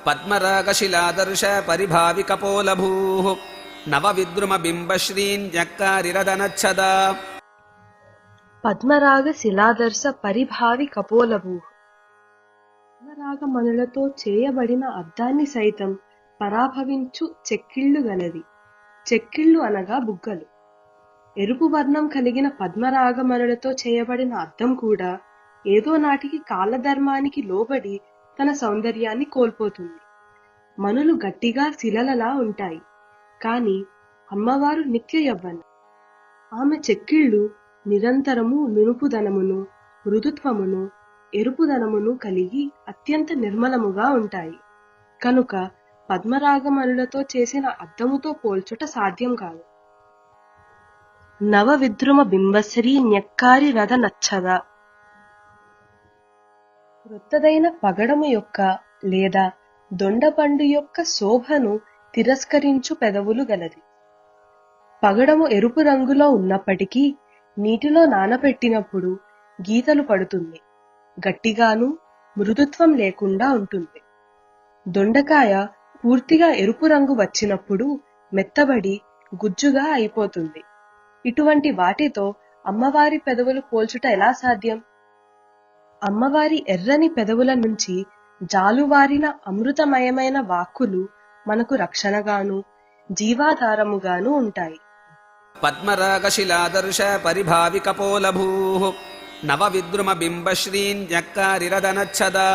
పద్మరాగశిలాదర్శ పరిభావికపోలభూః నవవిద్రుమబింబశ్రీన్యక్కారిరదనచ్చదా. పద్మరాగ శిలాదర్శ పరిభావి కపోలభూ. పద్మరాగమణులతో చేయబడిన అద్దాన్ని సైతం పరాభవించు చెక్కిళ్లు గలది. చెక్కిళ్లు అనగా బుగ్గలు. ఎరుపు వర్ణం కలిగిన పద్మరాగమణులతో చేయబడిన అద్దం కూడా ఏదో నాటికి కాలధర్మానికి లోబడి తన సౌందర్యాన్ని కోల్పోతుంది. మణులు గట్టిగా శిలలలా ఉంటాయి, కాని అమ్మవారు నిత్య యవ్వన. ఆమె చెక్కిళ్లు నిరంతరము నునుపుదనమును, మృదుత్వమును, ఎరుపుదనమును కలిగి అత్యంత నిర్మలముగా ఉంటాయి. కనుక పద్మరాగమణులతో చేసిన అద్దముతో పోల్చుట సాధ్యం కాదు. నవ విద్రుమ బింబశ్రీ న్యక్కారి రథ నచ్చద. క్రొత్తదైన పగడము యొక్క లేదా దొండపండు యొక్క శోభను తిరస్కరించు పెదవులు గలది. పగడము ఎరుపు రంగులో ఉన్నప్పటికీ నీటిలో నానబెట్టినప్పుడు గీతలు పడుతుంది, గట్టిగాను మృదుత్వం లేకుండా ఉంటుంది. దొండకాయ పూర్తిగా ఎరుపు రంగు వచ్చినప్పుడు మెత్తబడి గుజ్జుగా అయిపోతుంది. ఇటువంటి వాటితో అమ్మవారి పెదవులు పోల్చుట ఎలా సాధ్యం? అమ్మవారి ఎర్రని పెదవుల నుంచి జాలువారిన అమృతమయమైన వాక్కులు మనకు రక్షణగాను జీవాధారముగాను ఉంటాయి. పద్మరాగశిలాదర్శ పరిభావికపోలభూః నవవిద్రుమబింబశ్రీన్యక్కారిరదనచ్చదా.